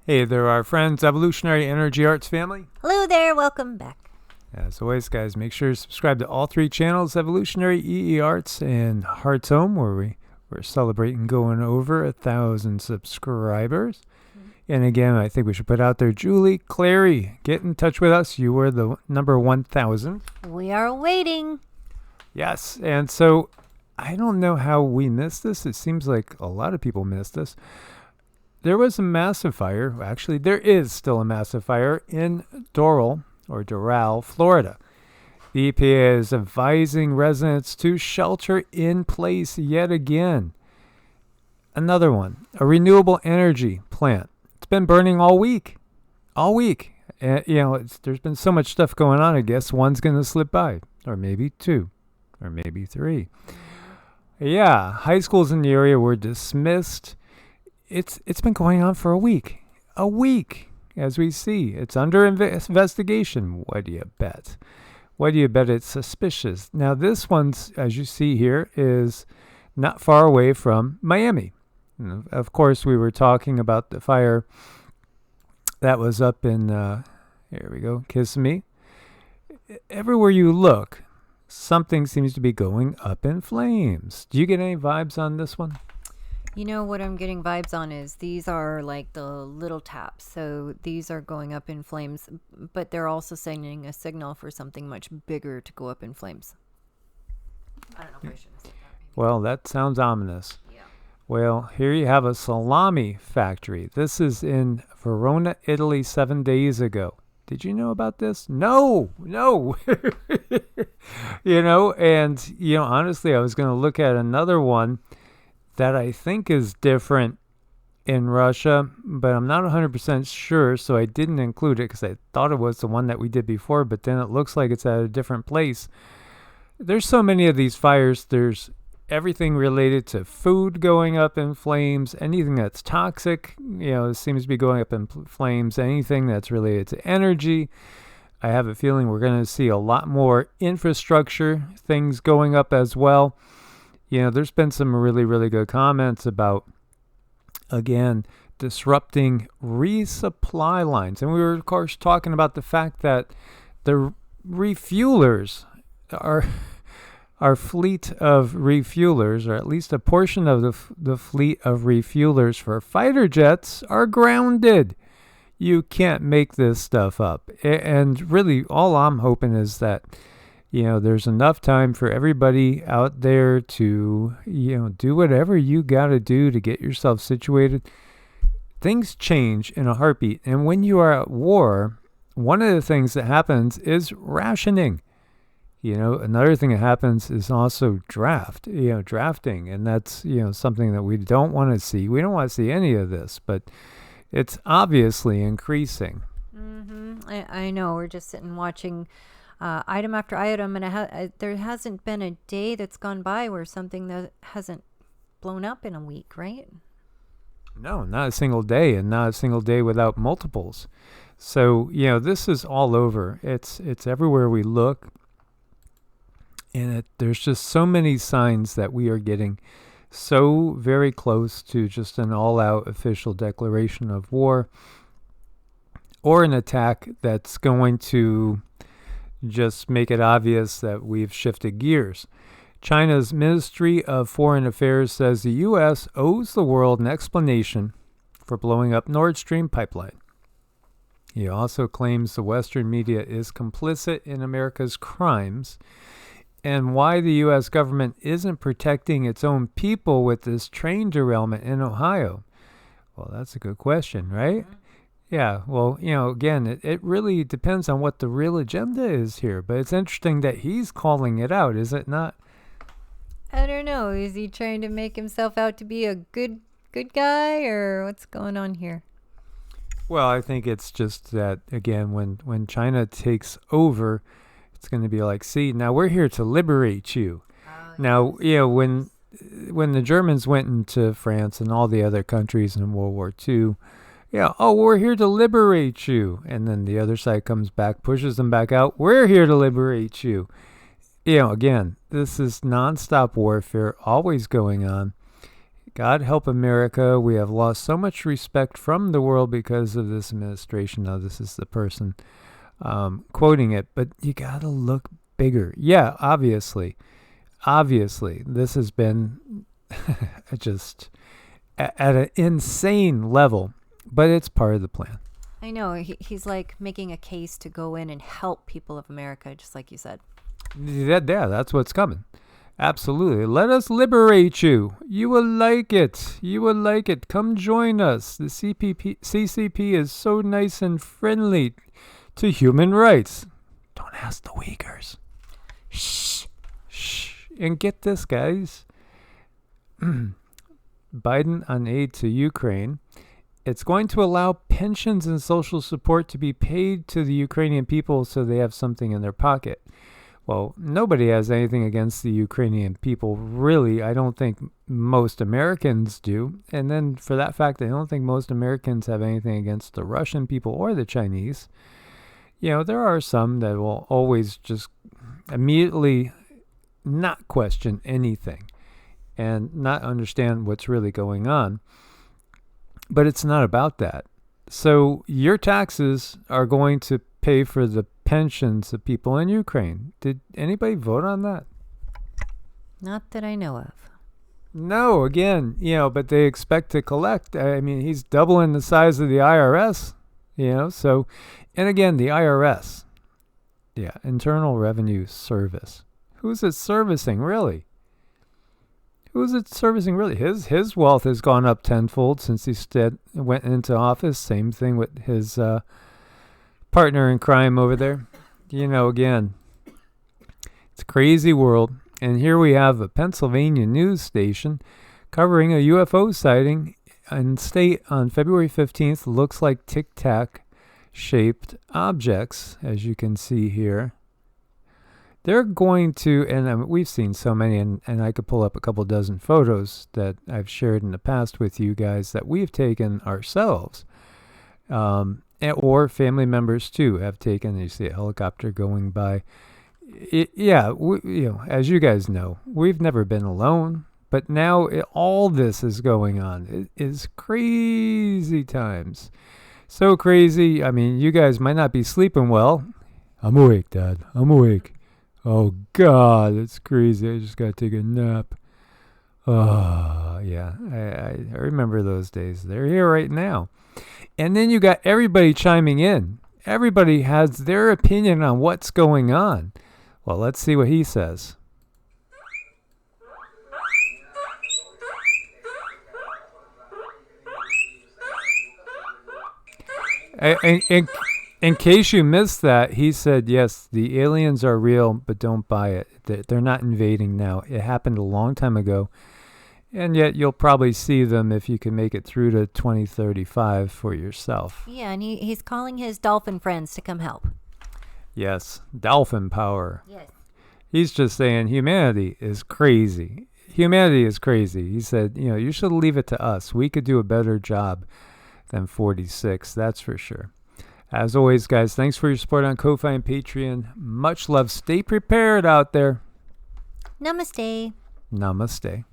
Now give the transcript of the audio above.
Hey there, our friends, Evolutionary Energy Arts family. Hello there, welcome back. As always, guys, make sure to subscribe to all three channels, Evolutionary, EEARTS, and Heart's Home, where we're celebrating going over 1,000 subscribers. And again, I think we should put out there, Julie, Clary, get in touch with us. You were the number 1,000. We are waiting. Yes, and so I don't know how we missed this. It seems like a lot of people missed this. There was a massive fire. Actually, there is still a massive fire in Doral, Florida. The EPA is advising residents to shelter in place yet again. Another one, a renewable energy plant. It's been burning all week. All week. And, there's been so much stuff going on, I guess one's going to slip by. Or maybe two. Or maybe three. Yeah, high schools in the area were dismissed. It's been going on for a week. A week, as we see. It's under investigation. What do you bet? Why do you bet it's suspicious? Now, this one's, as you see here, is not far away from Miami. Of course, we were talking about the fire that was up in, here we go, Kissimmee. Everywhere you look, something seems to be going up in flames. Do you get any vibes on this one? You know what I'm getting vibes on is these are like the little taps. So these are going up in flames, but they're also sending a signal for something much bigger to go up in flames. I don't know if I should have said that. Maybe. Well, that sounds ominous. Yeah. Well, here you have a salami factory. This is in Verona, Italy, 7 days ago. Did you know about this? No. Honestly, I was going to look at another one that I think is different in Russia, but I'm not 100% sure, so I didn't include it because I thought it was the one that we did before, but then it looks like it's at a different place. There's so many of these fires. There's everything related to food going up in flames, anything that's toxic, seems to be going up in flames, anything that's related to energy. I have a feeling we're going to see a lot more infrastructure things going up as well. There's been some really, really good comments about, again, disrupting resupply lines. And we were, of course, talking about the fact that the refuelers, our fleet of refuelers, or at least a portion of the fleet of refuelers for fighter jets, are grounded. You can't make this stuff up. And really, all I'm hoping is that there's enough time for everybody out there to, do whatever you got to do to get yourself situated. Things change in a heartbeat. And when you are at war, one of the things that happens is rationing. Another thing that happens is also drafting. And that's, something that we don't want to see. We don't want to see any of this, but it's obviously increasing. I know. We're just sitting watching item after item, and there hasn't been a day that's gone by where something that hasn't blown up in a week, right? No, not a single day, and not a single day without multiples. So, this is all over. It's everywhere we look, and there's just so many signs that we are getting so very close to just an all-out official declaration of war, or an attack that's going to just make it obvious that we've shifted gears. China's Ministry of Foreign Affairs says the U.S. owes the world an explanation for blowing up Nord Stream pipeline. He also claims the Western media is complicit in America's crimes, and why the U.S. government isn't protecting its own people with this train derailment in Ohio. Well, that's a good question, right? Mm-hmm. Yeah, well, again, it really depends on what the real agenda is here. But it's interesting that he's calling it out, is it not? I don't know. Is he trying to make himself out to be a good guy, or what's going on here? Well, I think it's just that, again, when China takes over, it's going to be like, see, now we're here to liberate you. Now, when the Germans went into France and all the other countries in World War II, we're here to liberate you. And then the other side comes back, pushes them back out. We're here to liberate you. Again, this is nonstop warfare, always going on. God help America. We have lost so much respect from the world because of this administration. Now, this is the person quoting it, but you got to look bigger. Yeah, obviously. Obviously, this has been just at an insane level, but it's part of the plan. I know. He's like making a case to go in and help people of America, just like you said. Yeah, that's what's coming. Absolutely. Let us liberate you. You will like it. You will like it. Come join us. The CCP is so nice and friendly to human rights. Don't ask the Uyghurs. Shh. Shh. And get this, guys. Biden on aid to Ukraine. It's going to allow pensions and social support to be paid to the Ukrainian people so they have something in their pocket. Well, nobody has anything against the Ukrainian people, really. I don't think most Americans do. And then for that fact, I don't think most Americans have anything against the Russian people or the Chinese. You know, there are some that will always just immediately not question anything and not understand what's really going on. But it's not about that. So your taxes are going to pay for the pensions of people in Ukraine. Did anybody vote on that? Not that I know of. No, again, but they expect to collect. I mean, he's doubling the size of the IRS, so, and again, the IRS, Internal Revenue Service. Who's it servicing, really? Who's it servicing, really? His wealth has gone up tenfold since he went into office. Same thing with his partner in crime over there. Again, it's a crazy world. And here we have a Pennsylvania news station covering a UFO sighting in state on February 15th. Looks like tic-tac shaped objects, as you can see here. They're going to, and we've seen so many, and I could pull up a couple dozen photos that I've shared in the past with you guys that we've taken ourselves. Or family members, too, have taken. You see a helicopter going by. As you guys know, we've never been alone. But now all this is going on. It is crazy times. So crazy. I mean, you guys might not be sleeping well. I'm awake, Dad. I'm awake. Oh, God, it's crazy. I just got to take a nap. Oh, yeah. I remember those days. They're here right now. And then you got everybody chiming in. Everybody has their opinion on what's going on. Well, let's see what he says. In case you missed that, he said, yes, the aliens are real, but don't buy it. They're not invading now. It happened a long time ago. And yet you'll probably see them if you can make it through to 2035 for yourself. Yeah, and he's calling his dolphin friends to come help. Yes, dolphin power. Yes. He's just saying humanity is crazy. Humanity is crazy. He said, you should leave it to us. We could do a better job than 46, that's for sure. As always, guys, thanks for your support on Ko-Fi and Patreon. Much love. Stay prepared out there. Namaste. Namaste.